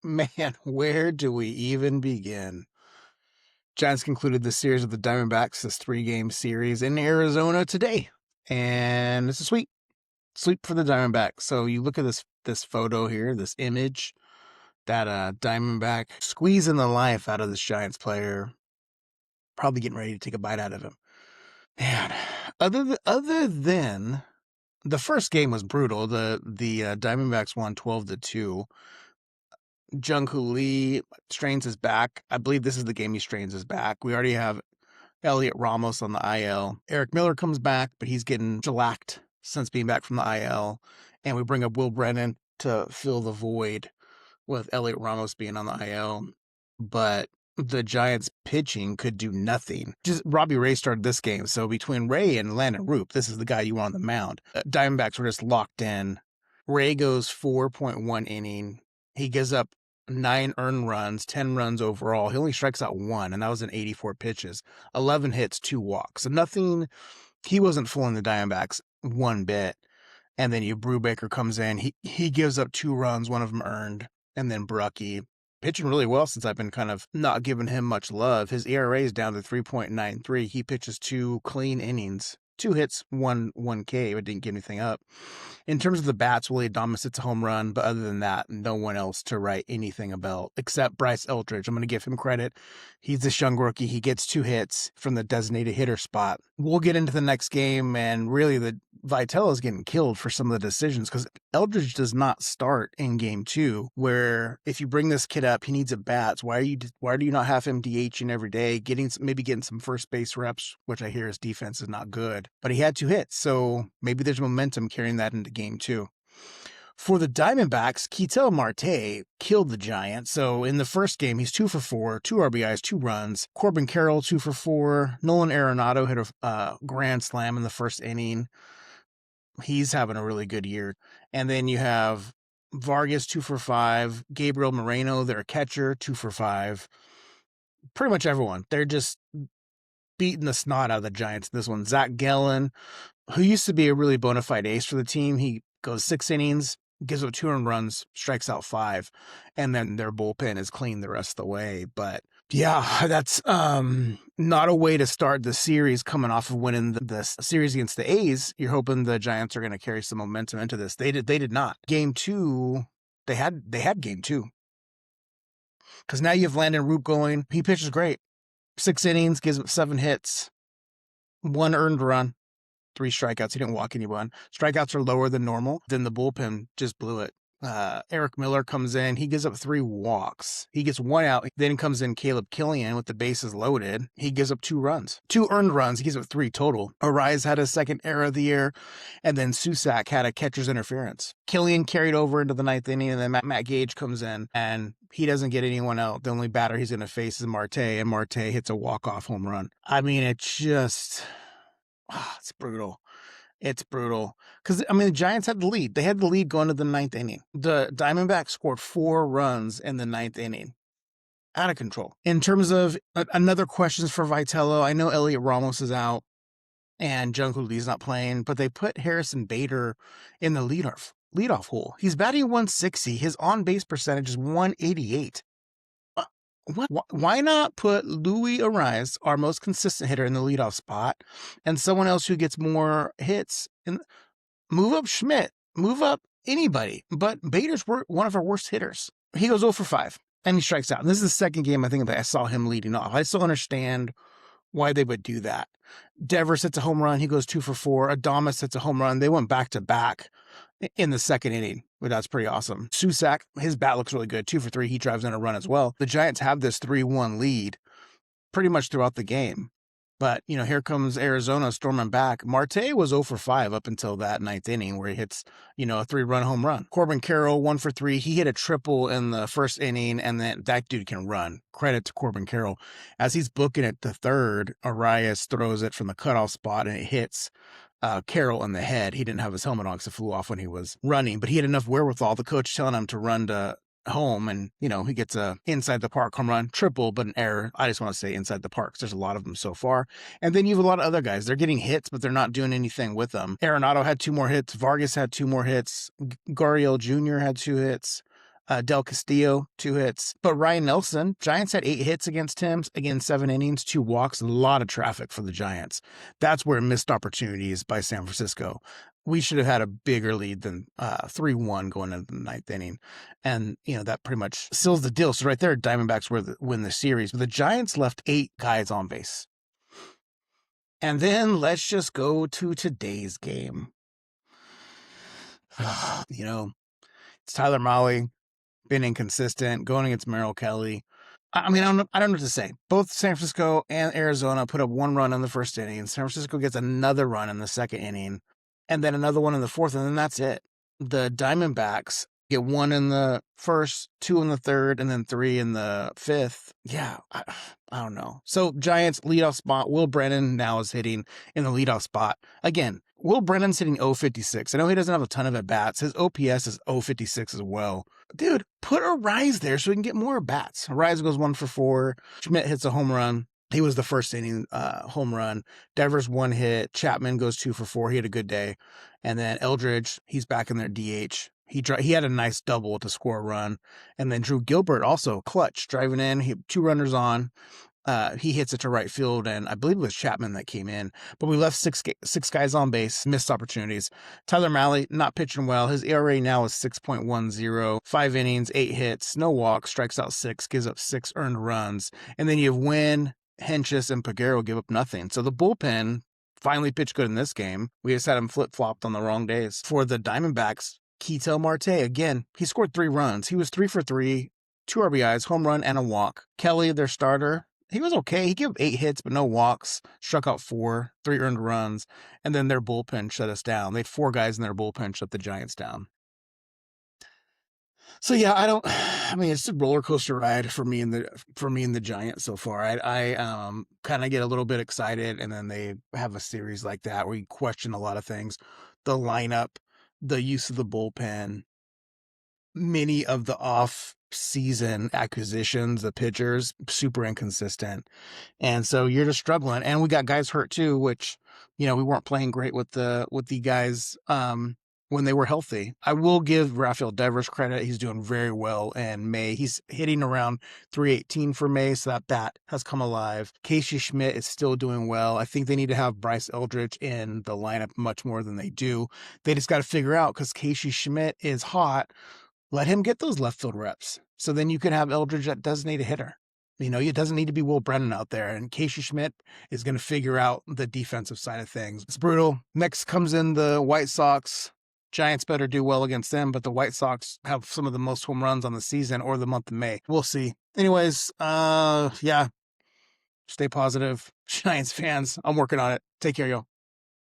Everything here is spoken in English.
Man, where do we even begin? Giants concluded the series with the Diamondbacks, this 3-game series in Arizona today. And it's a sweep for the Diamondbacks. So you look at this photo here, this image, that Diamondback squeezing the life out of this Giants player, probably getting ready to take a bite out of him. Man, other than the first game was brutal. The Diamondbacks won 12-2. Jung-Hoo Lee strains his back. I believe this is the game he strains his back. We already have Elliot Ramos on the IL. Eric Miller comes back, but he's getting shellacked since being back from the IL. And we bring up Will Brennan to fill the void with Elliot Ramos being on the IL. But the Giants pitching could do nothing. Just Robbie Ray started this game. So between Ray and Landon Roop, this is the guy you want on the mound. Diamondbacks were just locked in. Ray goes 4.1 inning. He gives up 9 earned runs, 10 runs overall. He only strikes out 1, and that was in 84 pitches. 11 hits, 2 walks. So nothing, he wasn't fooling the Diamondbacks one bit. And then Brubaker comes in. He gives up 2 runs, one of them earned. And then Brucky, pitching really well since I've been kind of not giving him much love. His ERA is down to 3.93. He pitches 2 clean innings. 2 hits, 1 K, but didn't give anything up. In terms of the bats, Willie Adames hits a home run, but other than that, no one else to write anything about except Bryce Eldridge. I'm going to give him credit. He's this young rookie. He gets 2 hits from the designated hitter spot. We'll get into the next game, and really the Vitello is getting killed for some of the decisions because Eldridge does not start in game 2, where if you bring this kid up, he needs at bats. Why do you not have him DHing every day, maybe getting some first base reps, which I hear his defense is not good. But he had 2 hits, so maybe there's momentum carrying that into game 2. For the Diamondbacks, Ketel Marte killed the Giants. So in the first game, he's 2 for 4, 2 RBIs, 2 runs. Corbin Carroll, 2 for 4. Nolan Arenado hit a grand slam in the first inning. He's having a really good year. And then you have Vargas, 2 for 5. Gabriel Moreno, their catcher, 2 for 5. Pretty much everyone. They're just beating the snot out of the Giants. This one, Zach Gallen, who used to be a really bona fide ace for the team. He goes 6 innings, gives up 2 earned runs, strikes out 5, and then their bullpen is clean the rest of the way. But yeah, that's not a way to start the series coming off of winning the series against the A's. You're hoping the Giants are going to carry some momentum into this. They did not. Game 2, they had game 2. Because now you have Landon Roop going. He pitches great. 6 innings, gives up 7 hits, 1 earned run, 3 strikeouts. He didn't walk anyone. Strikeouts are lower than normal. Then the bullpen just blew it. Eric Miller comes in. He gives up 3 walks. He gets 1 out. Then comes in Caleb Killian with the bases loaded. He gives up 2 runs. 2 earned runs. He gives up 3 total. Arise had his second error of the year. And then Susak had a catcher's interference. Killian carried over into the 9th inning. And then Matt Gage comes in. And he doesn't get anyone out. The only batter he's going to face is Marte. And Marte hits a walk-off home run. I mean, it's brutal. It's brutal. Because, the Giants had the lead. They had the lead going to the 9th inning. The Diamondbacks scored 4 runs in the 9th inning. Out of control. In terms of another questions for Vitello, I know Elliot Ramos is out and Jung-Hoo Lee's not playing, but they put Harrison Bader in the leadoff hole. He's batting 160. His on-base percentage is 188. Why not put Louis Arise, our most consistent hitter, in the leadoff spot, and someone else who gets more hits? And move up Schmidt, move up anybody. But Bader's one of our worst hitters. He goes 0 for 5, and he strikes out. And this is the second game I think that I saw him leading off. I still understand why they would do that. Devers hits a home run. He goes 2 for 4. Adames hits a home run. They went back-to-back in the second inning. But that's pretty awesome. Susak, his bat looks really good. 2 for 3. He drives in a run as well. The Giants have this 3-1 lead pretty much throughout the game. But, here comes Arizona storming back. Marte was 0 for 5 up until that 9th inning where he hits, a 3-run home run. Corbin Carroll, 1 for 3. He hit a triple in the first inning, and then that dude can run. Credit to Corbin Carroll. As he's booking it the third, Arias throws it from the cutoff spot, and it hits Carroll in the head. He didn't have his helmet on because it flew off when he was running, but he had enough wherewithal. The coach telling him to run to home, and he gets a inside the park home run, triple, but an error. I just want to say inside the park because there's a lot of them so far. And then you have a lot of other guys. They're getting hits, but they're not doing anything with them. Arenado had 2 more hits. Vargas had 2 more hits. Gurriel Jr. had 2 hits. Del Castillo, 2 hits. But Ryan Nelson, Giants had 8 hits against him. Again, 7 innings, 2 walks, a lot of traffic for the Giants. That's where missed opportunities by San Francisco. We should have had a bigger lead than 3-1 going into the 9th inning. And, that pretty much seals the deal. So right there, Diamondbacks win the series. But the Giants left 8 guys on base. And then let's just go to today's game. It's Tyler Mahle, been inconsistent, going against Merrill Kelly. I don't know what to say. Both San Francisco and Arizona put up 1 run in the first inning. San Francisco gets another run in the second inning, and then another one in the fourth, and then that's it. The Diamondbacks get 1 in the first, 2 in the third, and then 3 in the fifth. Yeah, I don't know. So Giants leadoff spot. Will Brennan now is hitting in the leadoff spot. Again, Will Brennan's hitting 056. I know he doesn't have a ton of at-bats. His OPS is 056 as well. Dude, put a Rise there so we can get more at-bats. Rise goes 1 for 4. Schmidt hits a home run. He was the first inning home run. Devers 1 hit. Chapman goes 2 for 4. He had a good day. And then Eldridge, he's back in there DH. He had a nice double to score a run. And then Drew Gilbert also clutch, driving in. He 2 runners on. He hits it to right field, and I believe it was Chapman that came in. But we left six guys on base, missed opportunities. Tyler Mahle, not pitching well. His ERA now is 6.10, 5 innings, 8 hits, no walks, strikes out 6, gives up 6 earned runs. And then you have Wynn, Henches, and Peguero give up nothing. So the bullpen finally pitched good in this game. We just had him flip-flopped on the wrong days. For the Diamondbacks, Ketel Marte, again, he scored 3 runs. He was 3 for 3, 2 RBIs, home run, and a walk. Kelly, their starter, he was okay. He gave 8 hits, but no walks, struck out 4, 3 earned runs, and then their bullpen shut us down. They had 4 guys in their bullpen shut the Giants down. So yeah, it's a roller coaster ride for me and the Giants so far. I kind of get a little bit excited, and then they have a series like that where you question a lot of things. The lineup, the use of the bullpen, many of the off-season acquisitions, the pitchers, super inconsistent. And so you're just struggling. And we got guys hurt too, which, we weren't playing great with the guys when they were healthy. I will give Rafael Devers credit. He's doing very well in May. He's hitting around 318 for May, so that has come alive. Casey Schmidt is still doing well. I think they need to have Bryce Eldridge in the lineup much more than they do. They just got to figure out, because Casey Schmidt is hot, let him get those left field reps. So then you can have Eldridge that designated hitter. It doesn't need to be Will Brennan out there. And Casey Schmidt is going to figure out the defensive side of things. It's brutal. Next comes in the White Sox. Giants better do well against them, but the White Sox have some of the most home runs on the season or the month of May. We'll see. Anyways, yeah. Stay positive. Giants fans, I'm working on it. Take care, y'all.